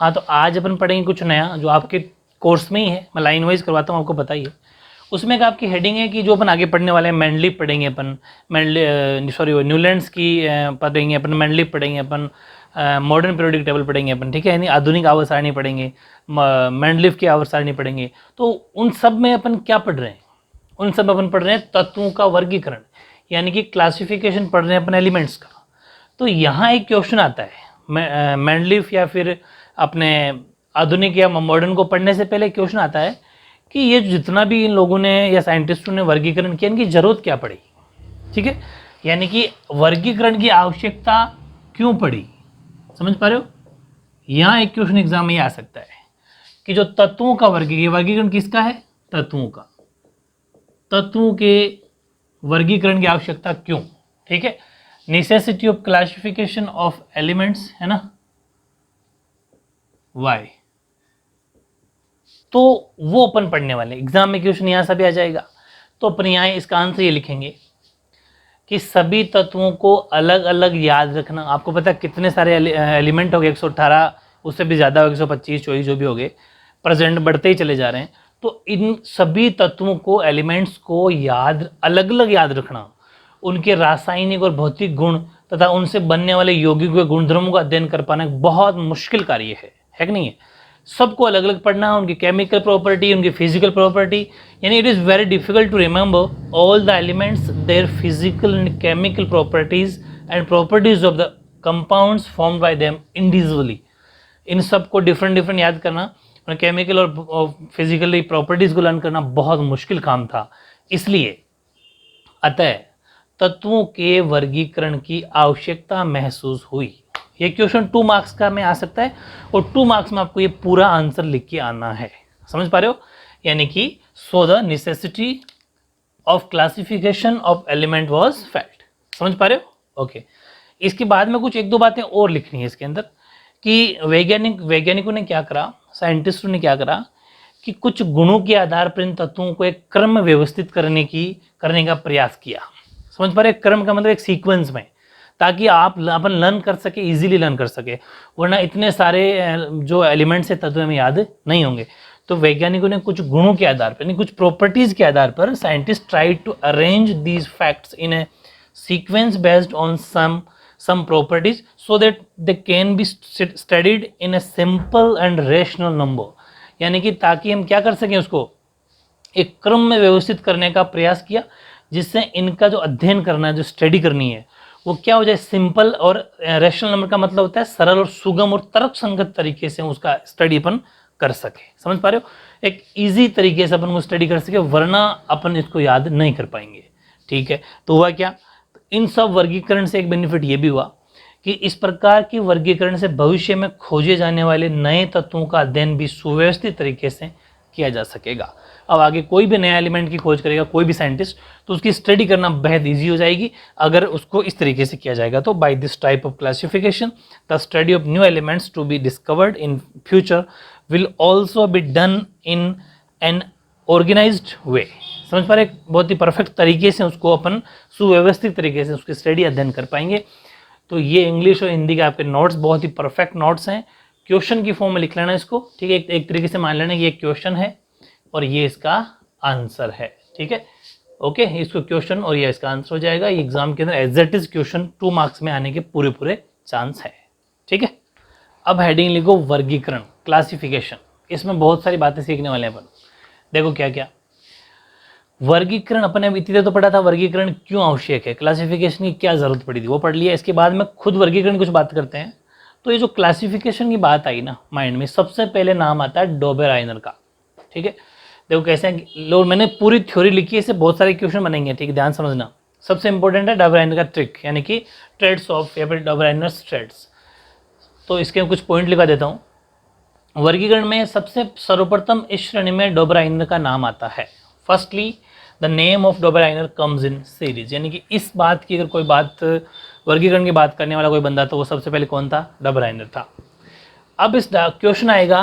हाँ, तो आज अपन पढ़ेंगे कुछ नया जो आपके कोर्स में ही है, मैं लाइन वाइज करवाता हूँ, आपको पता ही है। उसमें एक आपकी हेडिंग है कि जो अपन आगे पढ़ने वाले हैं, मैंडलीव पढ़ेंगे अपन, न्यूलैंड्स की पढ़ेंगे अपन, मैंडलीव पढ़ेंगे अपन, मॉडर्न पीरियोडिक टेबल पढ़ेंगे अपन, ठीक है, यानी आधुनिक आवर्त सारणी पढ़ेंगे, मैंडलीव की आवर्त सारणी पढ़ेंगे। तो उन सब में अपन क्या पढ़ रहे हैं? उन सब में अपन पढ़ रहे हैं तत्वों का वर्गीकरण, यानी कि क्लासिफिकेशन पढ़ रहे हैं अपन एलिमेंट्स का। तो यहाँ एक क्वेश्चन आता है, मैंडलीव या फिर अपने आधुनिक या मॉडर्न को पढ़ने से पहले क्वेश्चन आता है कि ये जितना भी इन लोगों ने या साइंटिस्टों ने वर्गीकरण किया, इनकी जरूरत क्या पड़ी, ठीक है, यानी कि वर्गीकरण की आवश्यकता क्यों पड़ी, समझ पा रहे हो? यहाँ एक क्वेश्चन एग्जाम में आ सकता है कि जो तत्वों का वर्गीकरण किसका है? तत्वों का। तत्वों के वर्गीकरण की आवश्यकता क्यों, ठीक है, necessity of classification of elements, है ना, वाई। तो वो अपन पढ़ने वाले, एग्जाम में क्वेश्चन यहां से भी आ जाएगा। तो अपन यहाँ इसका आंसर ये लिखेंगे कि सभी तत्वों को अलग अलग याद रखना। आपको पता है कितने सारे एलिमेंट हो गए, 118, उससे भी ज़्यादा हो गए, 125, 24 जो भी हो गए, प्रेजेंट बढ़ते ही चले जा रहे हैं। तो इन सभी तत्वों को, एलिमेंट्स को अलग अलग याद रखना, उनके रासायनिक और भौतिक गुण तथा उनसे बनने वाले यौगिक गुणधर्मों का अध्ययन कर पाना बहुत मुश्किल कार्य है कि नहीं है? सबको अलग अलग पढ़ना, उनकी केमिकल प्रॉपर्टी, उनकी फिजिकल प्रॉपर्टी, यानी it is very difficult to remember all the elements, their physical and chemical properties and properties of the compounds formed by them individually. इन सबको डिफरेंट याद करना, केमिकल और फिजिकली प्रॉपर्टीज को learn करना बहुत मुश्किल काम था। इसलिए अतः तत्वों के वर्गीकरण की आवश्यकता महसूस हुई। ये क्वेश्चन 2 मार्क्स का में आ सकता है और 2 मार्क्स में आपको ये पूरा आंसर लिख के आना है, समझ पा रहे हो? यानी कि so the necessity of classification of element was felt, समझ पा रहे हो? ओके। इसके बाद में कुछ 1-2 बातें और लिखनी है इसके अंदर कि वैज्ञानिकों ने क्या करा, साइंटिस्टों ने क्या करा कि कुछ गुणों के आधार पर इन तत्वों को एक क्रम में व्यवस्थित करने का प्रयास किया। समझ पा रहे? क्रम का मतलब एक सीक्वेंस में, ताकि अपन लर्न कर सके, इजीली लर्न कर सके, वरना इतने सारे जो एलिमेंट्स है तत्व में याद नहीं होंगे। तो वैज्ञानिकों ने कुछ गुणों के आधार पर, कुछ प्रॉपर्टीज के आधार पर, scientist try to arrange these facts in a sequence based on some properties so that they can be studied in a simple and rational number, यानी कि ताकि हम क्या कर सकें, उसको एक क्रम में व्यवस्थित करने का प्रयास किया, जिससे इनका जो अध्ययन करना है, जो स्टडी करनी है, वो क्या हो जाए, सिंपल और रैशनल नंबर का मतलब होता है सरल और सुगम और तर्कसंगत तरीके से उसका स्टडी अपन कर सके। समझ पा रहे हो? एक इजी तरीके से अपन को स्टडी कर सके, वरना अपन इसको याद नहीं कर पाएंगे, ठीक है। तो हुआ क्या, इन सब वर्गीकरण से एक बेनिफिट ये भी हुआ कि इस प्रकार की वर्गीकरण से भविष्य में खोजे जाने वाले नए तत्वों का अध्ययन भी सुव्यवस्थित तरीके से किया जा सकेगा। अब आगे कोई भी नया एलिमेंट की खोज करेगा कोई भी साइंटिस्ट, तो उसकी स्टडी करना बेहद ईजी हो जाएगी अगर उसको इस तरीके से किया जाएगा। तो by this type of classification the study of new elements to be discovered in future will also be done in an organised way. समझ पा रहे? बहुत ही परफेक्ट तरीके से उसको अपन सुव्यवस्थित तरीके से उसकी स्टडी अध्ययन कर पाएंगे। तो ये इंग्लिश और हिंदी के आपके नोट्स बहुत ही परफेक्ट नोट्स हैं। क्वेश्चन की फॉर्म में लिख लेना इसको, ठीक है। एक तरीके से मान लेना कि ये क्वेश्चन है और ये इसका आंसर है, ठीक है। ओके, इसको क्वेश्चन और ये इसका आंसर हो जाएगा। ये एग्जाम के अंदर as it is question 2 marks में आने के पूरे चांस है, ठीक है। अब हेडिंग लिखो वर्गीकरण, क्लासिफिकेशन। इसमें बहुत सारी बातें सीखने वाले हैं अपन। देखो क्या क्या वर्गीकरण, अपन ने इतनी देर तो पढ़ा था वर्गीकरण क्यों आवश्यक है, क्लासिफिकेशन की क्या जरूरत पड़ी थी, वो पढ़ लिया। इसके बाद में खुद वर्गीकरण कुछ बात करते हैं। तो ये जो क्लासिफिकेशन की बात आई ना माइंड में, सबसे पहले नाम आता है डोबेराइनर का, ठीक है। देखो कैसे हैं लोग, मैंने पूरी थ्योरी लिखी है, इससे बहुत सारे क्वेश्चन बनेंगे, ठीक है, ध्यान समझना। सबसे इंपॉर्टेंट है डोबेराइनर का ट्रिक, यानी कि ट्रेड्स ऑफ या फिर डोबेराइनर्स ट्रेड्स। तो इसके कुछ पॉइंट लिखा देता हूँ। वर्गीकरण में सबसे सर्वप्रथम इस श्रेणी में डोबेराइनर का नाम आता है। Firstly the name of Dobereiner comes in series, यानी कि इस बात की अगर कोई बात वर्गीकरण की बात करने वाला कोई बंदा तो वो सबसे पहले कौन था, डोबेराइनर था। अब इस क्वेश्चन आएगा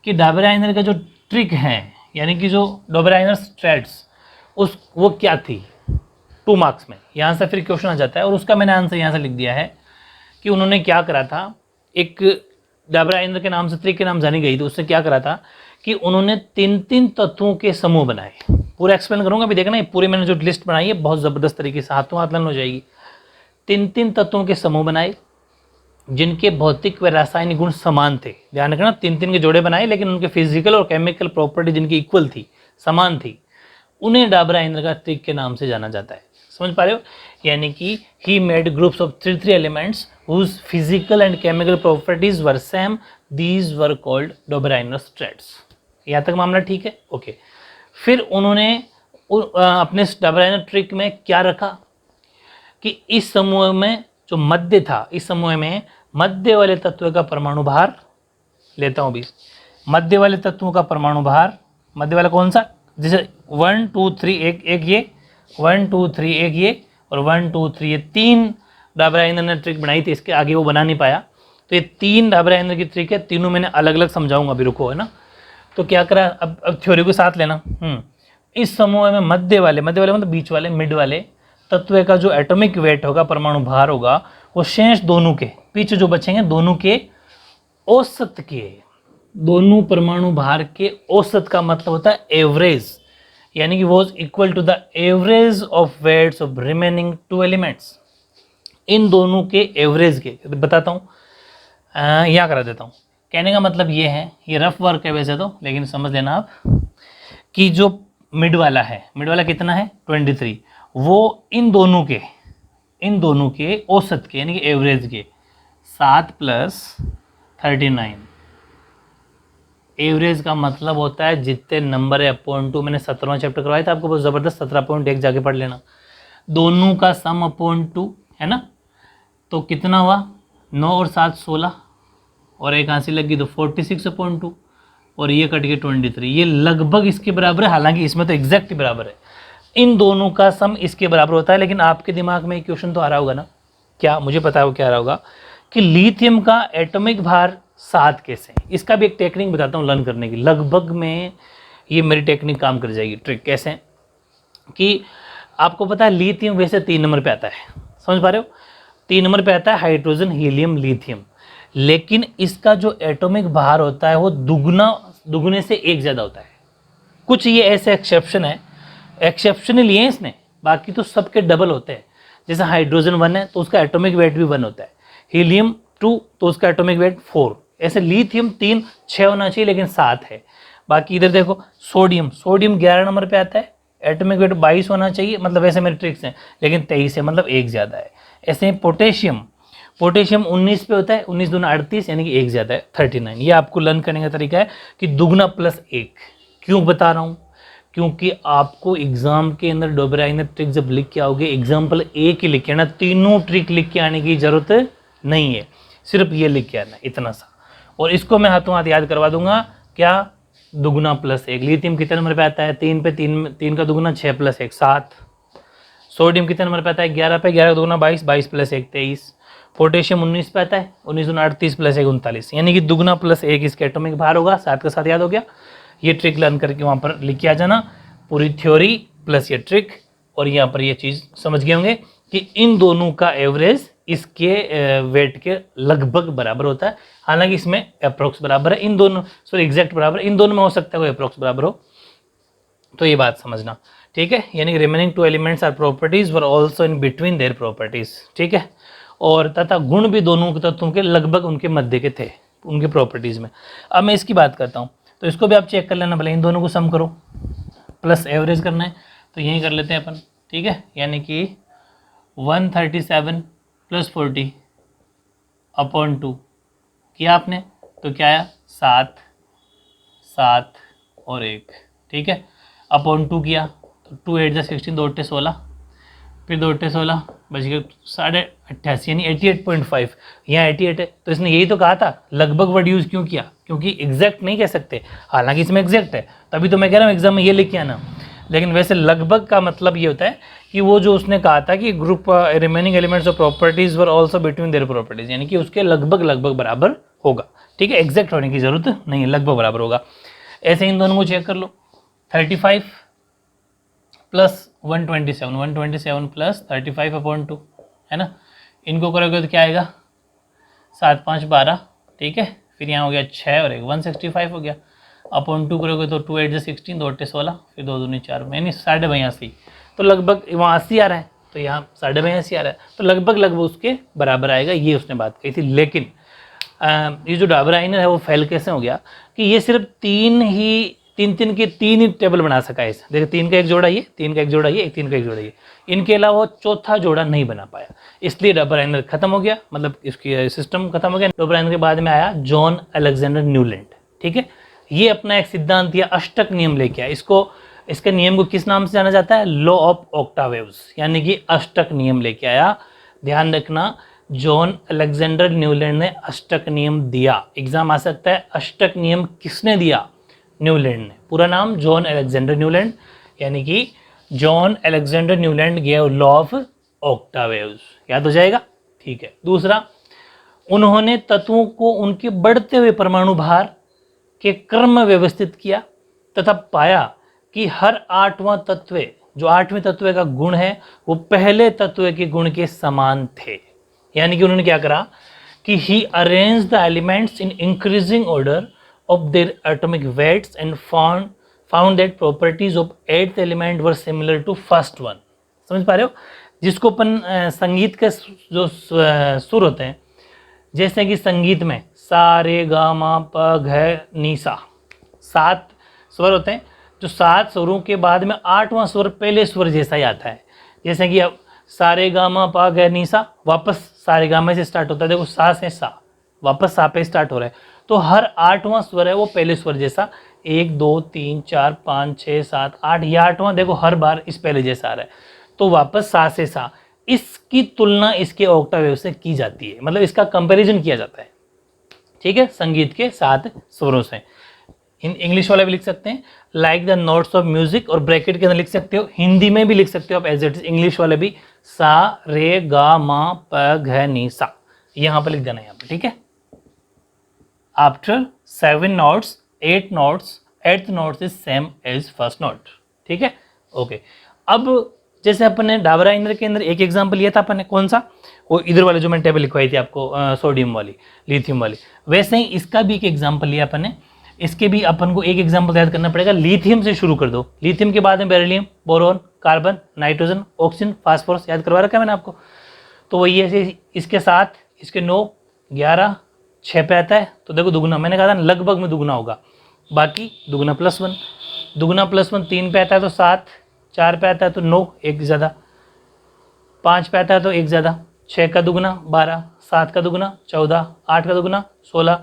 कि डोबेराइनर का जो ट्रिक है, यानी कि जो डोबेराइनर स्ट्रेट्स वो क्या थी, 2 मार्क्स में यहाँ से फिर क्वेश्चन आ जाता है। और उसका मैंने आंसर यहाँ से लिख दिया है कि उन्होंने क्या करा था, एक डाबरा आइंदर के नाम से ट्रिक के नाम जानी गई, तो उससे क्या करा था कि उन्होंने 3-3 तत्वों के समूह बनाए। पूरा एक्सप्लेन करूंगा, अभी देखना, ये पूरे मैंने जो लिस्ट बनाई है बहुत ज़बरदस्त तरीके से हाथों हाथ लर्न हो जाएगी। 3-3 तत्वों के समूह बनाए जिनके भौतिक व रासायनिक गुण समान थे। ध्यान रखना, 3-3 के जोड़े बनाए लेकिन उनके फिजिकल और केमिकल प्रॉपर्टी जिनकी इक्वल थी, समान थी, उन्हें डाबरा आइंदर का ट्रिक के नाम से जाना जाता है। समझ पा रहे हो? यानी कि he made groups of 3 elements whose physical and chemical properties were same, these were called Dobereiner's traits। यहाँ तक मामला ठीक है? ओके। फिर उन्होंने अपने डाबराइनर ट्रिक में क्या रखा कि इस समूह में जो मध्य था, इस समूह में मध्य वाले तत्व का परमाणु भार लेता हूँ 20, मध्य वाले तत्वों का परमाणु भार, मध्य वाला कौन सा, जैसे 1 2 3 एक ये, 1 2 3 एक ये, और 1 2 3 ये 3 डाबरा आइंदर ने ट्रिक बनाई थी, इसके आगे वो बना नहीं पाया, तो ये 3 डाबरा आइंदर की ट्रिक है, तीनों मैंने अलग अलग समझाऊंगा, अभी रुको, है ना। तो क्या करा, अब थ्योरी को साथ लेना। इस समूह में मध्य वाले मतलब बीच वाले, मिड वाले तत्व का जो एटॉमिक वेट होगा, परमाणु भार होगा, वो शेष दोनों के पीछे जो बचेंगे दोनों के औसत के, दोनों परमाणु भार के औसत का मतलब होता है एवरेज, यानी कि was equal to the average of weights of remaining 2 elements. इन दोनों के एवरेज के बताता हूँ, यहाँ करा देता हूँ। कहने का मतलब ये है, ये रफ वर्क है वैसे तो, लेकिन समझ लेना आप कि जो मिड वाला है, मिड वाला कितना है 23, वो इन दोनों के औसत के यानी कि एवरेज के 7 + 39। एवरेज का मतलब होता है जितने नंबर है अपॉन 2, मैंने 17वां चैप्टर करवाया था आपको, बहुत ज़बरदस्त, 17.1 जाके पढ़ लेना, दोनों का सम अपॉन 2 है ना। तो कितना हुआ, 9 और 7 16, और एक हांसी लगी तो 46/2, और ये कट के 23, ये लगभग इसके बराबर है, हालांकि इसमें तो एग्जैक्ट ही बराबर है। इन दोनों का सम इसके बराबर होता है, लेकिन आपके दिमाग में एक क्वेश्चन तो आ रहा होगा ना, क्या, मुझे पता है वो क्या आ रहा होगा, कि लिथियम का एटॉमिक भार 7 कैसे। इसका भी एक टेक्निक बताता हूँ लर्न करने की, लगभग में ये मेरी टेक्निक काम कर जाएगी। ट्रिक कैसे कि आपको पता है लिथियम वैसे 3 नंबर पे आता है, समझ पा रहे हो, 3 नंबर पे आता है हाइड्रोजन हीलियम लिथियम, लेकिन इसका जो एटॉमिक भार होता है वो दुगने से 1 ज़्यादा होता है। कुछ ये ऐसे एक्सेप्शन है, एक्सेप्शन लिए हैं इसने, बाकी तो सबके डबल होते हैं। जैसे हाइड्रोजन 1 है तो उसका एटॉमिक वेट भी 1 होता है, हीलियम 2 तो उसका एटॉमिक वेट 4, ऐसे लिथियम 3 6 होना चाहिए लेकिन 7 है। बाकी इधर देखो सोडियम 11 नंबर पे आता है, एटॉमिक वेट 22 होना चाहिए, मतलब ऐसे मेरे ट्रिक्स हैं, लेकिन 23 है, मतलब 1 ज़्यादा है। ऐसे ही पोटेशियम 19 पे होता है, 19 दूना 38 यानी कि 1 ज़्यादा है 39। ये आपको लर्न करने का तरीका है कि दुगना +1। क्यों बता रहा हूँ, क्योंकि आपको एग्जाम के अंदर डाबरा आइंदर ट्रिक जब लिख के आओगे, एग्जाम्पल एक ही लिख के आना, तीनों ट्रिक लिख के आने की जरूरत नहीं है, सिर्फ ये लिख के आना, इतना सा, और इसको मैं हाथों हाथ याद करवा दूंगा। क्या, दुगना +1। लिथियम कितने नंबर पे आता है, 3 पे, 3 का दुगना 6 + 1 7। सोडियम कितने नंबर पे आता है, 11 पे, 11 का दुगना 22, 22 + 1 23। पोटेशियम 19 पे आता है, 19 दूना 38 + 1 39, यानी कि दुगना +1 इसके एटॉमिक भार होगा। 7 का 7 याद हो गया। ये ट्रिक लर्न करके वहाँ पर लिख के आ जाना, पूरी थ्योरी प्लस ये ट्रिक, और यहाँ पर ये चीज़ समझ गए होंगे कि इन दोनों का एवरेज इसके वेट के लगभग बराबर होता है। हालांकि इसमें अप्रोक्स बराबर है, इन दोनों सॉरी एग्जैक्ट बराबर, इन दोनों में हो सकता है कोई अप्रोक्स बराबर हो, तो ये बात समझना, ठीक है। यानी कि remaining 2 elements are properties were also in between their properties, ठीक है, और तथा गुण भी दोनों तत्वों के लगभग उनके मध्य के थे उनके प्रॉपर्टीज में। अब मैं इसकी बात करता हूँ, तो इसको भी आप चेक कर लेना, भले इन दोनों को सम करो, प्लस एवरेज करना है तो यही कर लेते हैं अपन, ठीक है। यानी कि 137 + 40 अपॉन 2 किया आपने, तो क्या आया 7 7 और 1, ठीक है, अपॉन 2 किया तो 2 8 16, 2 8 16, फिर 2 8 16 बच गया 88 यानी 88.5। यहाँ 88 है तो इसने यही तो कहा था, लगभग वर्ड यूज़ क्यों किया, क्योंकि एग्जैक्ट नहीं कह सकते, हालांकि इसमें एग्जैक्ट है, तभी तो मैं कह रहा हूँ एग्जाम में ये लिख के आना। लेकिन वैसे लगभग का मतलब ये होता है कि वो जो उसने कहा था कि group remaining elements of properties were also between their properties, यानी कि उसके लगभग बराबर होगा, ठीक है, एग्जैक्ट होने की जरूरत नहीं है, लगभग बराबर होगा। ऐसे इन दोनों को चेक कर लो, 35 + 127 + 35/2 है ना, इनको करोगे तो क्या आएगा 7 5 12, ठीक है, फिर यहाँ हो गया 6 और एक 165 हो गया, अपॉन 2 करोगे तो 2 8 16, 2 8 16, फिर 2 दूनी 4, यानी 82.82। तो लगभग वहाँ 80 आ रहा है, तो यहाँ 82.82 आ रहा है, तो लगभग उसके बराबर आएगा, ये उसने बात कही थी। लेकिन ये जो डाबर आइनर है वो फेल कैसे हो गया कि ये सिर्फ तीन ही टेबल बना सका है। देखिए 3 का एक जोड़ा ये, 3 का एक जोड़ा ये, 3 का एक जोड़ा ये, इनके अलावा वो चौथा जोड़ा नहीं बना पाया, इसलिए डाबर आइनर खत्म हो गया, मतलब इसकी सिस्टम खत्म हो गया। डाबर आइनर के बाद में आया जॉन अलेक्जेंडर न्यूलैंड, ठीक है। ये अपना एक सिद्धांत या अष्टक नियम लेके आया। इसके नियम को किस नाम से जाना जाता है? लॉ ऑफ ऑक्टावेव्स, यानी कि अष्टक नियम लेके आया। ध्यान रखना, जॉन अलेक्जेंडर न्यूलैंड ने अष्टक नियम दिया। एग्जाम आ सकता है, अष्टक नियम किसने दिया? न्यूलैंड ने। पूरा नाम जॉन अलेक्जेंडर न्यूलैंड, यानी कि John Alexander Newland gave law of octaves. याद हो जाएगा, ठीक है। दूसरा, उन्होंने तत्वों को उनके बढ़ते हुए परमाणु भार के क्रम में व्यवस्थित किया तथा पाया कि हर 8वां तत्व, जो 8वें तत्व का गुण है, वो पहले तत्व के गुण के समान थे। यानी कि उन्होंने क्या करा कि he arrange the elements in increasing order of their atomic weights and found that properties of 8th element were similar to first one. समझ पा रहे हो? जिसको अपन संगीत के जो सुर होते हैं, जैसे कि संगीत में सा रे गा मा प घ नी सा, 7 स्वर होते हैं, जो 7 स्वरों के बाद में 8वां स्वर पहले स्वर जैसा ही आता है। जैसे कि अब सारे गामा पा ग नी सा, वापस सारे गामा से स्टार्ट होता है, देखो सा से सा, वापस सा पे स्टार्ट हो रहा है। तो हर 8वां स्वर है वो पहले स्वर जैसा, 1 2 3 4 5 6 7 8, ये 8वां देखो हर बार इस पहले जैसा आ रहा है, तो वापस सा से सा। इसकी तुलना इसके ऑक्टावेव से की जाती है, मतलब इसका कंपैरिजन किया जाता है, ठीक है, संगीत के 7 स्वरों से। इंग्लिश वाला भी लिख सकते हैं, like the notes of music, और ब्रैकेट के अंदर लिख सकते हो, हिंदी में भी लिख सकते हो आप एज इट इज, इंग्लिश वाला भी सा रे गा मा प घ नी सा, यहां पर लिख देना यहाँ पे, ठीक है। After 7 notes 8 notes, 8th notes is same as first note, ठीक है, ओके। अब जैसे अपन ने डाबर आइनर के अंदर एक एग्जाम्पल लिया था अपन ने, कौन सा? वो इधर वाले जो मैंने टेबल लिखवाई थी आपको, सोडियम वाली, लिथियम वाली, वैसे ही इसका भी एक एग्जाम्पल लिया अपन ने। इसके भी अपन को एक एग्जाम्पल याद करना पड़ेगा। लिथियम से शुरू कर दो, लिथियम के बाद में beryllium, boron, carbon, nitrogen, oxygen, phosphorus, याद करवा रखा है मैंने आपको। तो वही ऐसे इसके साथ इसके 9 11 6 पे आता है, तो देखो दुगुना, मैंने कहा था लगभग में दुगुना होगा, बाकी दुगुना +1, दुगुना +1 3 पे आता है तो 7, 4 पे आता है तो 9, एक ज़्यादा, 5 पे आता है तो एक ज़्यादा, 6 का दुगुना 12, 7 का दुगुना 14, 8 का दुगुना 16,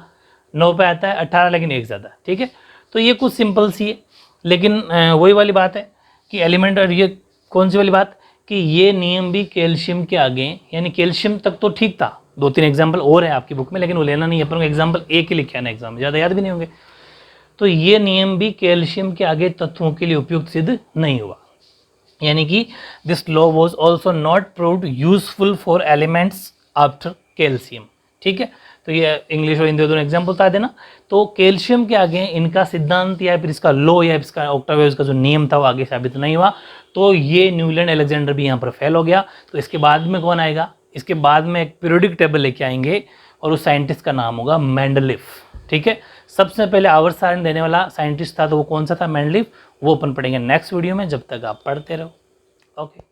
9 पे आता है 18, लेकिन एक ज़्यादा, ठीक है। तो ये कुछ सिंपल सी है, लेकिन वही वाली बात है कि एलिमेंट, और ये कौन सी वाली बात कि ये नियम भी कैल्शियम के आगे, यानी कैल्शियम तक तो ठीक था, 2-3 एग्जाम्पल और है आपकी बुक में, लेकिन वो लेना नहीं है, अपन को एग्जाम्पल एक ही लिखे आना एग्जाम में, ज़्यादा याद भी नहीं होंगे। तो ये नियम भी कैल्शियम के आगे तत्वों के लिए उपयुक्त सिद्ध नहीं हुआ, यानी कि this law was also not proved useful for elements after calcium, ठीक है। तो ये इंग्लिश और हिंदी दोनों एग्जाम्पल बता देना। तो कैल्शियम के आगे इनका सिद्धांत या फिर इसका लॉ या इसका ऑक्टावेव्स का जो नियम था वो आगे साबित नहीं हुआ, तो ये न्यूलैंड अलेक्जेंडर भी यहाँ पर फेल हो गया। तो इसके बाद में कौन आएगा? इसके बाद में एक पीरियोडिक टेबल लेके आएंगे और उस साइंटिस्ट का नाम होगा मेंडलीफ, ठीक है। सबसे पहले आवर्त सारणी देने वाला साइंटिस्ट था, तो वो कौन सा था? मेंडलीफ। वो अपन पढ़ेंगे नेक्स्ट वीडियो में, जब तक आप पढ़ते रहो, ओके।